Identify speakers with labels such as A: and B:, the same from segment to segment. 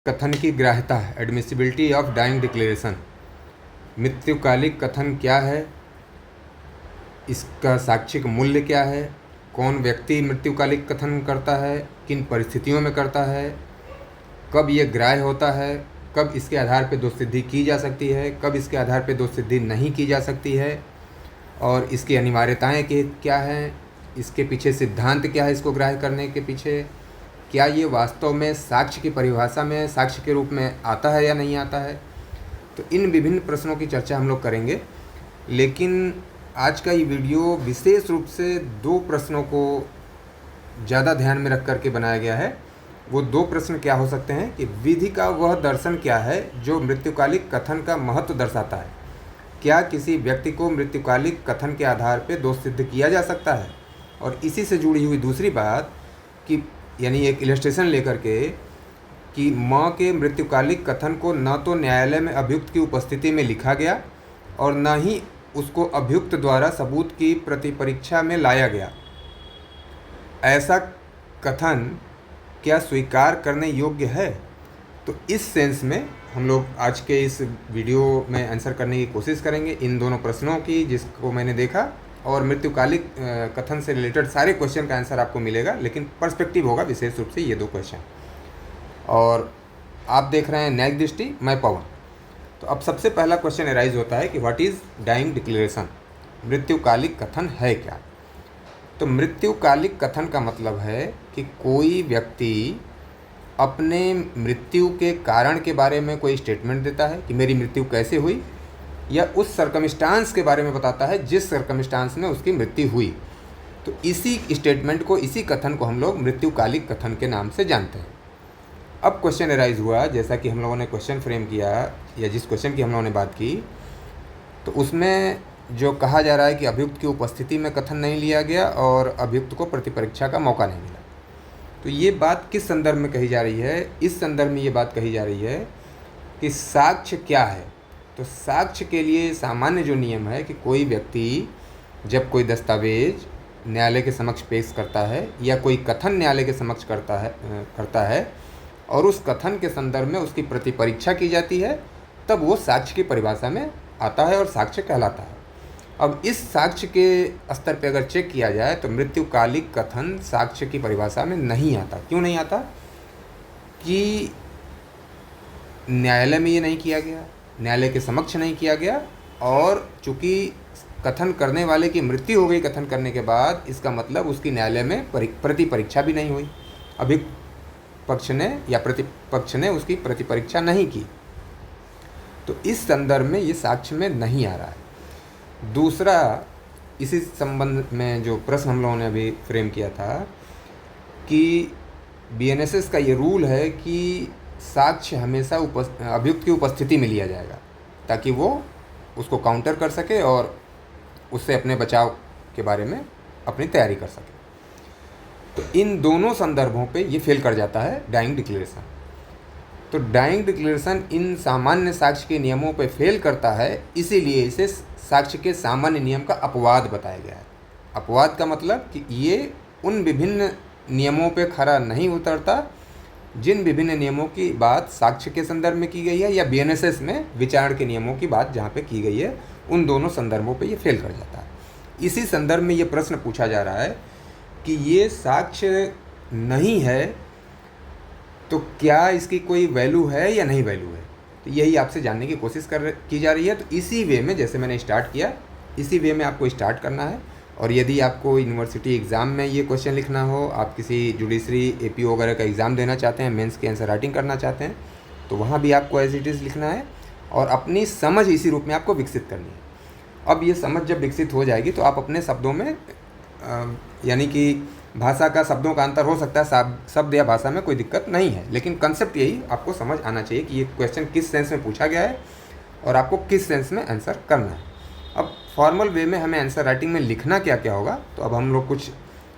A: कथन की ग्राह्यता, admissibility of dying declaration. मृत्युकालिक कथन क्या है, इसका साक्ष्यिक मूल्य क्या है, कौन व्यक्ति मृत्युकालिक कथन करता है, किन परिस्थितियों में करता है, कब ये ग्राह्य होता है, कब इसके आधार पर दोष सिद्धि की जा सकती है, कब इसके आधार पर दोष सिद्धि नहीं की जा सकती है, और इसकी अनिवार्यताएं क्या हैं, इसके पीछे सिद्धांत क्या है, इसको ग्राह्य करने के पीछे क्या ये वास्तव में साक्ष्य की परिभाषा में साक्ष्य के रूप में आता है या नहीं आता है। तो इन विभिन्न प्रश्नों की चर्चा हम लोग करेंगे, लेकिन आज का ये वीडियो विशेष रूप से दो प्रश्नों को ज़्यादा ध्यान में रख करके बनाया गया है। वो दो प्रश्न क्या हो सकते हैं कि विधि का वह दर्शन क्या है जो मृत्युकालिक कथन का महत्व दर्शाता है। क्या किसी व्यक्ति को मृत्युकालिक कथन के आधार पर दोष सिद्ध किया जा सकता है। और इसी से जुड़ी हुई दूसरी बात कि यानी एक इलस्ट्रेशन लेकर के कि माँ के मृत्युकालिक कथन को न तो न्यायालय में अभियुक्त की उपस्थिति में लिखा गया और न ही उसको अभियुक्त द्वारा सबूत की प्रतिपरीक्षा में लाया गया। ऐसा कथन क्या स्वीकार करने योग्य है। तो इस सेंस में हम लोग आज के इस वीडियो में आंसर करने की कोशिश करेंगे इन दोनों प्रश्नों की, जिसको मैंने देखा, और मृत्युकालिक कथन से रिलेटेड सारे क्वेश्चन का आंसर आपको मिलेगा, लेकिन पर्सपेक्टिव होगा विशेष रूप से ये दो क्वेश्चन। और आप देख रहे हैं न्यायिक दृष्टि, मैं पवन। तो अब सबसे पहला क्वेश्चन अराइज होता है कि व्हाट इज़ डाइंग डिक्लेरेशन, मृत्युकालिक कथन है क्या। तो मृत्युकालिक कथन का मतलब है कि कोई व्यक्ति अपने मृत्यु के कारण के बारे में कोई स्टेटमेंट देता है कि मेरी मृत्यु कैसे हुई, या उस सर्कमस्टांस के बारे में बताता है जिस सर्कमस्टांस में उसकी मृत्यु हुई। तो इसी स्टेटमेंट को, इसी कथन को हम लोग मृत्युकालिक कथन के नाम से जानते हैं। अब क्वेश्चन अराइज हुआ, जैसा कि हम लोगों ने क्वेश्चन फ्रेम किया या जिस क्वेश्चन की हम लोगों ने बात की, तो उसमें जो कहा जा रहा है कि अभियुक्त की उपस्थिति में कथन नहीं लिया गया और अभियुक्त को प्रतिपरीक्षा का मौका नहीं मिला। तो ये बात किस संदर्भ में कही जा रही है। इस संदर्भ में ये बात कही जा रही है कि साक्ष्य क्या है। तो साक्ष्य के लिए सामान्य जो नियम है कि कोई व्यक्ति जब कोई दस्तावेज न्यायालय के समक्ष पेश करता है या कोई कथन न्यायालय के समक्ष करता है और उस कथन के संदर्भ में उसकी प्रतिपरीक्षा की जाती है, तब वो साक्ष्य की परिभाषा में आता है और साक्ष्य कहलाता है। अब इस साक्ष्य के स्तर पे अगर चेक किया जाए तो मृत्युकालिक कथन साक्ष्य की परिभाषा में नहीं आता। क्यों नहीं आता? कि न्यायालय में ये नहीं किया गया, न्यायालय के समक्ष नहीं किया गया, और चूँकि कथन करने वाले की मृत्यु हो गई कथन करने के बाद, इसका मतलब उसकी न्यायालय में प्रतिपरीक्षा भी नहीं हुई, अभियुक्त पक्ष ने या प्रतिपक्ष ने उसकी प्रतिपरीक्षा नहीं की। तो इस संदर्भ में ये साक्ष्य में नहीं आ रहा है। दूसरा, इसी संबंध में जो प्रश्न हम लोगों ने अभी फ्रेम किया था कि BNSS का ये रूल है कि साक्ष्य हमेशा अभियुक्त की उपस्थिति में लिया जाएगा ताकि वो उसको काउंटर कर सके और उससे अपने बचाव के बारे में अपनी तैयारी कर सके। तो इन दोनों संदर्भों पे ये फेल कर जाता है डाइंग डिक्लेरेशन। तो डाइंग डिक्लेरेशन इन सामान्य साक्ष्य के नियमों पे फेल करता है, इसीलिए इसे साक्ष्य के सामान्य नियम का अपवाद बताया गया है। अपवाद का मतलब कि ये उन विभिन्न नियमों पे खरा नहीं उतरता जिन विभिन्न नियमों की बात साक्ष्य के संदर्भ में की गई है या BNSS में विचारण के नियमों की बात जहाँ पे की गई है, उन दोनों संदर्भों पे ये फेल कर जाता है। इसी संदर्भ में ये प्रश्न पूछा जा रहा है कि ये साक्ष्य नहीं है तो क्या इसकी कोई वैल्यू है या नहीं वैल्यू है। तो यही आपसे जानने की कोशिश की जा रही है। तो इसी वे में, जैसे मैंने स्टार्ट किया, इसी वे में आपको स्टार्ट करना है। और यदि आपको यूनिवर्सिटी एग्ज़ाम में ये क्वेश्चन लिखना हो, आप किसी जुडिशरी APO वगैरह का एग्ज़ाम देना चाहते हैं, मेंस की आंसर राइटिंग करना चाहते हैं, तो वहाँ भी आपको एज इट इज़ लिखना है और अपनी समझ इसी रूप में आपको विकसित करनी है। अब ये समझ जब विकसित हो जाएगी तो आप अपने शब्दों में, यानी कि भाषा का शब्दों का अंतर हो सकता है, शब्द या भाषा में कोई दिक्कत नहीं है, लेकिन कंसेप्ट यही आपको समझ आना चाहिए कि ये क्वेश्चन किस सेंस में पूछा गया है और आपको किस सेंस में आंसर करना है। अब फॉर्मल वे में हमें आंसर राइटिंग में लिखना क्या क्या होगा, तो अब हम लोग कुछ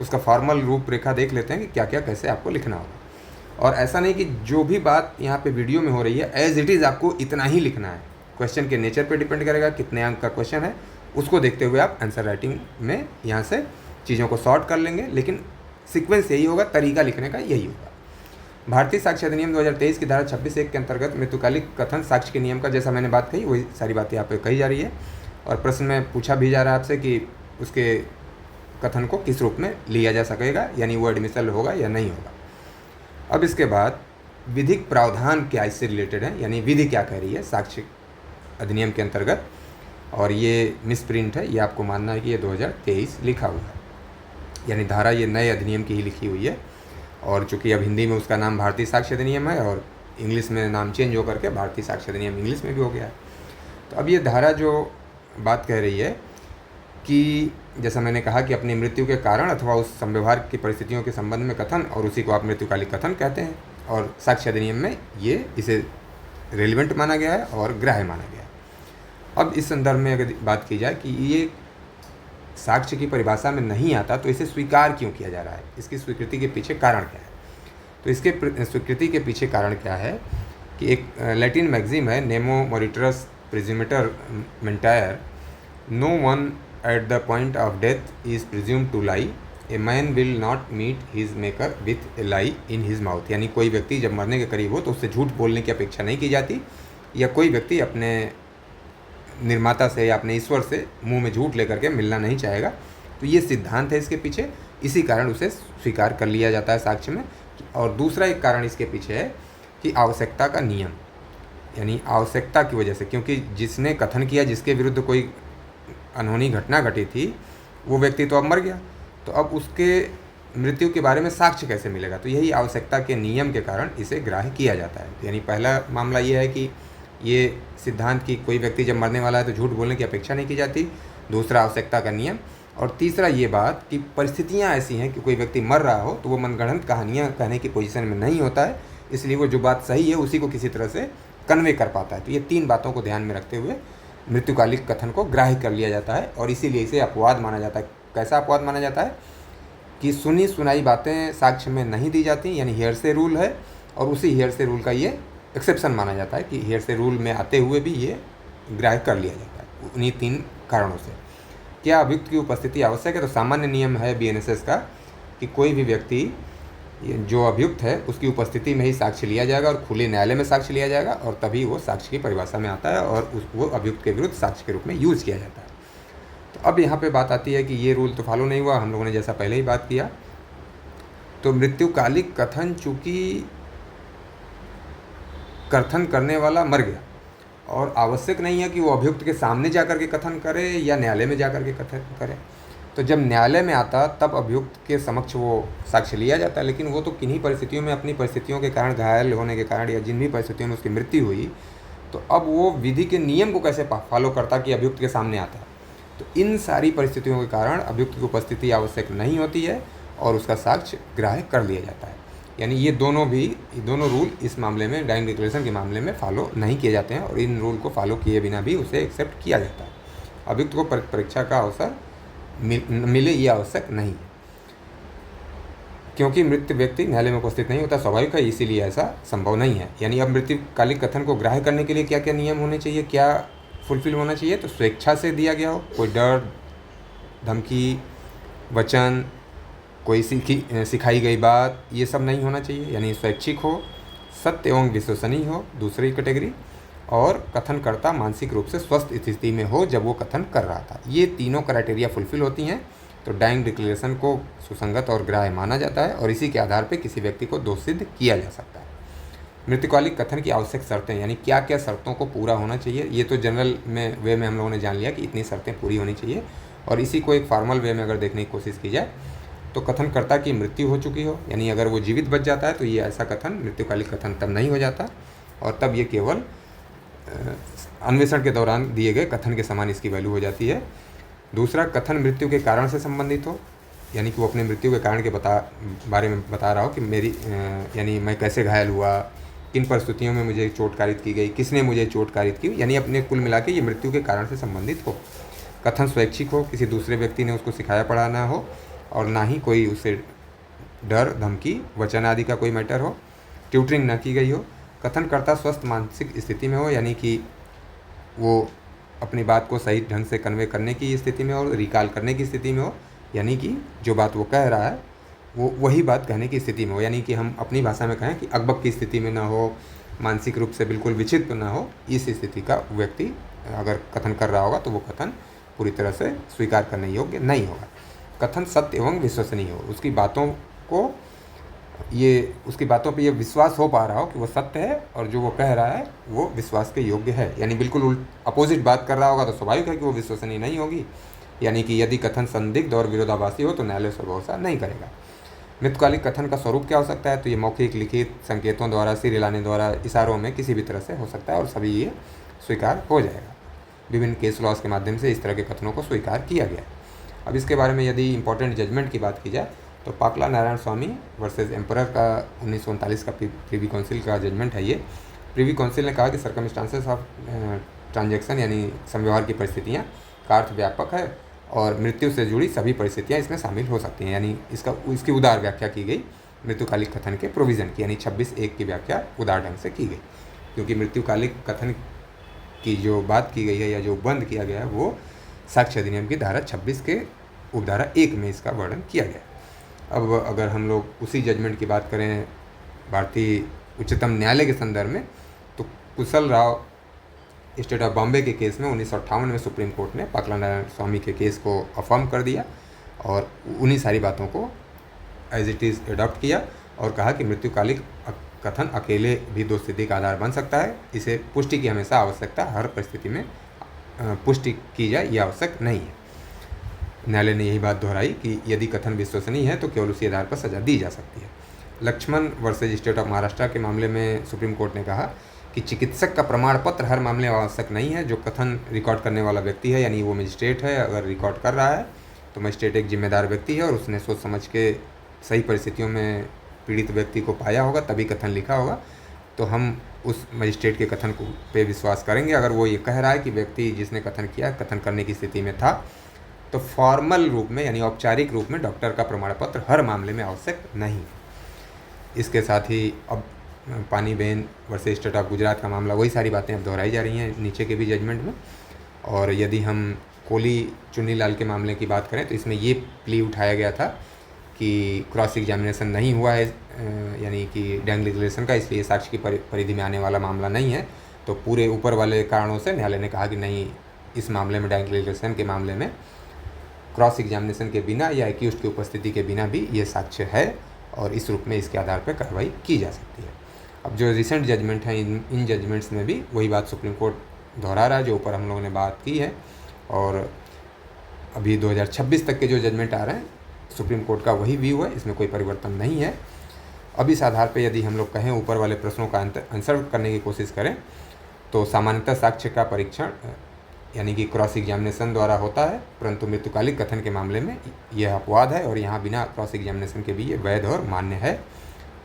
A: उसका फॉर्मल रूपरेखा देख लेते हैं कि क्या क्या कैसे आपको लिखना होगा। और ऐसा नहीं कि जो भी बात यहाँ पे वीडियो में हो रही है एज इट इज़ आपको इतना ही लिखना है। क्वेश्चन के नेचर पे डिपेंड करेगा, कितने अंक का क्वेश्चन है, उसको देखते हुए आप आंसर राइटिंग में यहाँ से चीज़ों को सॉर्ट कर लेंगे, लेकिन सीक्वेंस यही होगा, तरीका लिखने का यही होगा। भारतीय साक्ष्य अधिनियम 2023 की धारा 26(1) के अंतर्गत मृत्युकालिक कथन साक्ष्य के नियम का, जैसा मैंने बात कही वही सारी बातें यहाँ पे कही जा रही है। और प्रश्न में पूछा भी जा रहा है आपसे कि उसके कथन को किस रूप में लिया जा सकेगा, यानी वो एडमिसल होगा या नहीं होगा। अब इसके बाद विधिक प्रावधान क्या इससे रिलेटेड है, यानी विधि क्या कह रही है साक्ष्य अधिनियम के अंतर्गत। और ये मिसप्रिंट है, ये आपको मानना है कि ये 2023 लिखा हुआ है, यानी धारा ये नए अधिनियम की ही लिखी हुई है। और चूँकि अब हिंदी में उसका नाम भारतीय साक्ष्य अधिनियम है और इंग्लिश में नाम चेंज होकर के भारतीय साक्ष्य अधिनियम इंग्लिश में भी हो गया है। तो अब ये धारा जो बात कह रही है कि जैसा मैंने कहा कि अपनी मृत्यु के कारण अथवा उस संव्यवहार की परिस्थितियों के संबंध में कथन, और उसी को आप मृत्युकालिक कथन कहते हैं। और साक्ष्य अधिनियम में ये इसे रेलिवेंट माना गया है और ग्राह्य माना गया है। अब इस संदर्भ में अगर बात की जाए कि ये साक्ष्य की परिभाषा में नहीं आता तो इसे स्वीकार क्यों किया जा रहा है, इसकी स्वीकृति के पीछे कारण क्या है। तो इसके स्वीकृति के पीछे कारण क्या है कि एक लैटिन मैगजीम है, नेमो मोरिटरस प्रिज्यूमेटर मेंटायर, no one at the point of death is presumed to lie, a man will not meet his maker with a lie in his mouth. यानी कोई व्यक्ति जब मरने के करीब हो तो उससे झूठ बोलने की अपेक्षा नहीं की जाती, या कोई व्यक्ति अपने निर्माता से या अपने ईश्वर से मुंह में झूठ लेकर के मिलना नहीं चाहेगा। तो ये सिद्धांत है इसके पीछे, इसी कारण उसे स्वीकार कर लिया जाता है साक्ष्य में। और दूसरा एक कारण इसके पीछे है कि आवश्यकता का नियम, यानी आवश्यकता की वजह से, क्योंकि जिसने कथन किया, जिसके विरुद्ध कोई अनहोनी घटना घटी थी, वो व्यक्ति तो अब मर गया, तो अब उसके मृत्यु के बारे में साक्ष्य कैसे मिलेगा। तो यही आवश्यकता के नियम के कारण इसे ग्राह्य किया जाता है। यानी पहला मामला ये है कि ये सिद्धांत कि कोई व्यक्ति जब मरने वाला है तो झूठ बोलने की अपेक्षा नहीं की जाती, दूसरा आवश्यकता का नियम, और तीसरा ये बात कि परिस्थितियाँ ऐसी हैं कि कोई व्यक्ति मर रहा हो तो वो मनगढ़ंत कहानियाँ कहने की पोजीशन में नहीं होता है, इसलिए वो जो बात सही है उसी को किसी तरह से कन्वे कर पाता है। तो ये तीन बातों को ध्यान में रखते हुए मृत्युकालिक कथन को ग्राह्य कर लिया जाता है, और इसीलिए इसे अपवाद माना जाता है। कैसा अपवाद माना जाता है कि सुनी सुनाई बातें साक्ष्य में नहीं दी जाती, यानी हेयरसे रूल है, और उसी हेयरसे रूल का ये एक्सेप्शन माना जाता है कि हेयरसे रूल में आते हुए भी ये ग्राह्य कर लिया जाता है उन्हीं तीन कारणों से। क्या अभियुक्त की उपस्थिति आवश्यक है? तो सामान्य नियम है बीएनएसएस का कि कोई भी व्यक्ति जो अभियुक्त है उसकी उपस्थिति में ही साक्ष्य लिया जाएगा और खुले न्यायालय में साक्ष्य लिया जाएगा, और तभी वो साक्ष्य की परिभाषा में आता है और वो अभियुक्त के विरुद्ध साक्ष्य के रूप में यूज किया जाता है। तो अब यहाँ पे बात आती है कि ये रूल तो फॉलो नहीं हुआ, हम लोगों ने जैसा पहले ही बात किया। तो मृत्युकालिक कथन चूँकि कथन करने वाला मर गया और आवश्यक नहीं है कि वो अभियुक्त के सामने जाकर के कथन करे या न्यायालय में जाकर के कथन करे, तो जब न्यायालय में आता तब अभियुक्त के समक्ष वो साक्ष्य लिया जाता है। लेकिन वो तो किन्हीं परिस्थितियों में, अपनी परिस्थितियों के कारण, घायल होने के कारण या जिन भी परिस्थितियों में उसकी मृत्यु हुई, तो अब वो विधि के नियम को कैसे फॉलो करता कि अभियुक्त के सामने आता। तो इन सारी परिस्थितियों के कारण अभियुक्त की उपस्थिति आवश्यक नहीं होती है और उसका साक्ष्य ग्राह्य कर लिया जाता है। यानी ये दोनों रूल इस मामले में, डाइंग डिक्लेरेशन के मामले में फॉलो नहीं किए जाते हैं, और इन रूल को फॉलो किए बिना भी उसे एक्सेप्ट किया जाता है। अभियुक्त को परीक्षा का अवसर मिले ये आवश्यक नहीं, क्योंकि मृत व्यक्ति न्यायालय में उपस्थित नहीं होता, स्वाभाविक है, इसीलिए ऐसा संभव नहीं है। यानी अब मृत्युकालिक कथन को ग्राह्य करने के लिए क्या क्या नियम होने चाहिए, क्या फुलफिल होना चाहिए? तो स्वेच्छा से दिया गया हो, कोई डर, धमकी, वचन, कोई सिखाई गई बात, ये सब नहीं होना चाहिए। यानी स्वैच्छिक हो, सत्य एवं विश्वसनीय हो, दूसरी कैटेगरी, और कथनकर्ता मानसिक रूप से स्वस्थ स्थिति में हो जब वो कथन कर रहा था। ये तीनों क्राइटेरिया फुलफिल होती हैं तो डाइंग डिक्लेरेशन को सुसंगत और ग्राह्य माना जाता है, और इसी के आधार पर किसी व्यक्ति को दोष सिद्ध किया जा सकता है। मृत्युकालिक कथन की आवश्यक शर्तें, यानी क्या क्या शर्तों को पूरा होना चाहिए, ये तो जनरल वे में हम लोगों ने जान लिया कि इतनी शर्तें पूरी होनी चाहिए, और इसी को एक फॉर्मल वे में अगर देखने की कोशिश की जाए तो कथनकर्ता की मृत्यु हो चुकी हो, यानी अगर वो जीवित बच जाता है तो ये ऐसा कथन मृत्युकालिक कथन तब नहीं हो जाता, और तब ये केवल अन्वेषण के दौरान दिए गए कथन के समान इसकी वैल्यू हो जाती है। दूसरा, कथन मृत्यु के कारण से संबंधित हो, यानी कि वो अपने मृत्यु के कारण के बारे में बता रहा हो कि मेरी यानी मैं कैसे घायल हुआ, किन परिस्थितियों में मुझे चोट कारित की गई, किसने मुझे चोट कारित की, यानी अपने कुल मिला के ये मृत्यु के कारण से संबंधित हो। कथन स्वैच्छिक हो, किसी दूसरे व्यक्ति ने उसको सिखाया पढ़ाना हो, और ना ही कोई उसे डर, धमकी, वचन आदि का कोई मैटर हो, ट्यूटरिंग न की गई हो, कथनकर्ता स्वस्थ मानसिक स्थिति में हो, यानी कि वो अपनी बात को सही ढंग से कन्वे करने की स्थिति में हो, रिकॉल करने की स्थिति में हो, यानी कि जो बात वो कह रहा है वो वही बात कहने की स्थिति में हो, यानी कि हम अपनी भाषा में कहें कि अकबक की स्थिति में ना हो, मानसिक रूप से बिल्कुल विक्षिप्त ना हो, इस स्थिति का व्यक्ति अगर कथन कर रहा होगा तो वो कथन पूरी तरह से स्वीकार करने योग्य नहीं होगा। कथन सत्य एवं विश्वसनीय हो, उसकी बातों पे ये विश्वास हो पा रहा हो कि वो सत्य है और जो वो कह रहा है वो विश्वास के योग्य है। यानी बिल्कुल अपोजिट बात कर रहा होगा तो स्वाभाविक है कि वो विश्वसनीय नहीं होगी। यानी कि यदि कथन संदिग्ध और विरोधाभासी हो तो न्यायालय उस पर भरोसा नहीं करेगा। मृत्युकालिक कथन का स्वरूप क्या हो सकता है? तो ये मौखिक, लिखित, संकेतों द्वारा, सिर हिलाने द्वारा, इशारों में किसी भी तरह से हो सकता है और सभी ये स्वीकार हो जाएगा। विभिन्न केस लॉज के माध्यम से इस तरह के कथनों को स्वीकार किया गया। अब इसके बारे में यदि इंपॉर्टेंट जजमेंट की बात की जाए तो पाकला नारायण स्वामी वर्सेस एम्परर का 1939 का प्रीवी काउंसिल का जजमेंट है। ये प्रीवी काउंसिल ने कहा कि सर्कमस्टांसेस ऑफ ट्रांजैक्शन यानी संव्यवहार की परिस्थितियाँ का अर्थ व्यापक है और मृत्यु से जुड़ी सभी परिस्थितियाँ इसमें शामिल हो सकती हैं। यानी इसकी उदार व्याख्या की गई मृत्युकालिक कथन के प्रोविज़न की, यानी 26(1) की व्याख्या उदार ढंग से की गई, क्योंकि मृत्युकालिक कथन की जो बात की गई है या जो बंद किया गया है वो साक्ष्य अधिनियम की धारा 26 के उपधारा 1 में इसका वर्णन किया गया। अब अगर हम लोग उसी जजमेंट की बात करें भारतीय उच्चतम न्यायालय के संदर्भ में, तो कुशल राव स्टेट ऑफ बॉम्बे के केस में 1958 में सुप्रीम कोर्ट ने पाकला नारायण स्वामी के केस को अफर्म कर दिया और उन्हीं सारी बातों को एज इट इज़ एडॉप्ट किया और कहा कि मृत्युकालिक कथन अकेले भी दोषसिद्धि का आधार बन सकता है। इसे पुष्टि की हमेशा आवश्यकता, हर परिस्थिति में पुष्टि की जाए ये आवश्यक नहीं है। न्यायालय ने यही बात दोहराई कि यदि कथन विश्वसनीय है तो केवल उसी आधार पर सजा दी जा सकती है। Lakshman versus state of Maharashtra के मामले में सुप्रीम कोर्ट ने कहा कि चिकित्सक का प्रमाण पत्र हर मामले में आवश्यक नहीं है। जो कथन रिकॉर्ड करने वाला व्यक्ति है, यानी वो मजिस्ट्रेट है, अगर रिकॉर्ड कर रहा है तो मजिस्ट्रेट एक जिम्मेदार व्यक्ति है और उसने सोच समझ के सही परिस्थितियों में पीड़ित व्यक्ति को पाया होगा तभी कथन लिखा होगा, तो हम उस मजिस्ट्रेट के कथन को पे विश्वास करेंगे। अगर वो ये कह रहा है कि व्यक्ति जिसने कथन किया कथन करने की स्थिति में था, तो फॉर्मल रूप में यानी औपचारिक रूप में डॉक्टर का प्रमाण पत्र हर मामले में आवश्यक नहीं। इसके साथ ही अब पानीबेन वर्सेस स्टेट ऑफ गुजरात का मामला, वही सारी बातें अब दोहराई जा रही हैं नीचे के भी जजमेंट में। और यदि हम कोली चुन्नीलाल के मामले की बात करें तो इसमें ये प्ली उठाया गया था कि क्रॉस एग्जामिनेशन नहीं हुआ है, यानी कि डैंग लिगलेशन का, इसलिए साक्ष्य की परिधि में आने वाला मामला नहीं है। तो पूरे ऊपर वाले कारणों से न्यायालय ने कहा कि नहीं, इस मामले में डैंग लिगलेशन के मामले में क्रॉस एग्जामिनेशन के बिना या एक्यूज्ड की उपस्थिति के बिना भी ये साक्ष्य है और इस रूप में इसके आधार पर कार्रवाई की जा सकती है। अब जो रिसेंट जजमेंट हैं इन जजमेंट्स में भी वही बात सुप्रीम कोर्ट दोहरा रहा है जो ऊपर हम लोगों ने बात की है। और अभी 2026 तक के जो जजमेंट आ रहे हैं सुप्रीम कोर्ट का वही व्यू है, इसमें कोई परिवर्तन नहीं है। अब इस आधार पर यदि हम लोग कहें ऊपर वाले प्रश्नों का आंसर करने की कोशिश करें तो सामान्यतः साक्ष्य का परीक्षण यानी कि क्रॉस एग्जामिनेशन द्वारा होता है, परंतु मृत्युकालिक कथन के मामले में यह अपवाद है और यहाँ बिना क्रॉस एग्जामिनेशन के भी ये वैध और मान्य है।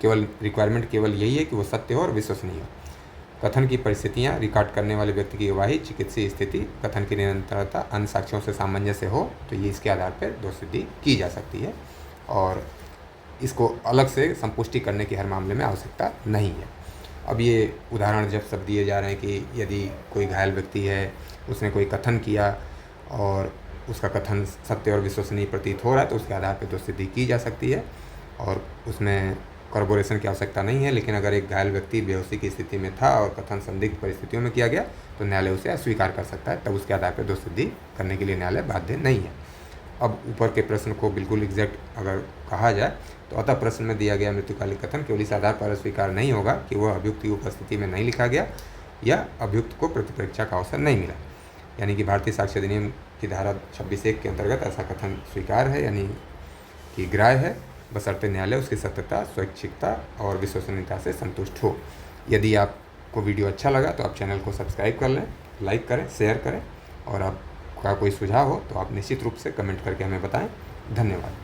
A: केवल रिक्वायरमेंट केवल यही है कि वो सत्य हो और विश्वसनीय हो। कथन की परिस्थितियाँ, रिकॉर्ड करने वाले व्यक्ति की गवाही, चिकित्सीय स्थिति, कथन की निरंतरता, अन्य साक्ष्यों से सामंजस्य हो तो ये इसके आधार पर दोषसिद्धि की जा सकती है और इसको अलग से संपुष्टि करने की हर मामले में आवश्यकता नहीं है। अब ये उदाहरण जब सब दिए जा रहे हैं कि यदि कोई घायल व्यक्ति है, उसने कोई कथन किया और उसका कथन सत्य और विश्वसनीय प्रतीत हो रहा है तो उसके आधार पर दोषसिद्धि की जा सकती है और उसमें कॉर्पोरेशन की आवश्यकता नहीं है। लेकिन अगर एक घायल व्यक्ति बेहोशी की स्थिति में था और कथन संदिग्ध परिस्थितियों में किया गया तो न्यायालय उसे अस्वीकार कर सकता है, तब उसके आधार पर दोषसिद्धि करने के लिए न्यायालय बाध्य नहीं है। अब ऊपर के प्रश्न को बिल्कुल एग्जैक्ट अगर कहा जाए तो अतः प्रश्न में दिया गया मृत्युकालिक कथन केवल इस आधार पर स्वीकार नहीं होगा कि वह अभियुक्त की उपस्थिति में नहीं लिखा गया या अभियुक्त को प्रतिपरीक्षा का अवसर नहीं मिला। यानी कि भारतीय साक्ष्य अधिनियम की धारा 26(1) के अंतर्गत ऐसा कथन स्वीकार है, यानी कि ग्राह्य है, बशर्ते न्यायालय उसकी सत्यता, स्वैच्छिकता और विश्वसनीयता से संतुष्ट हो। यदि आपको वीडियो अच्छा लगा तो आप चैनल को सब्सक्राइब कर लें, लाइक करें, शेयर करें और आपका कोई सुझाव हो तो आप निश्चित रूप से कमेंट करके हमें बताएं। धन्यवाद।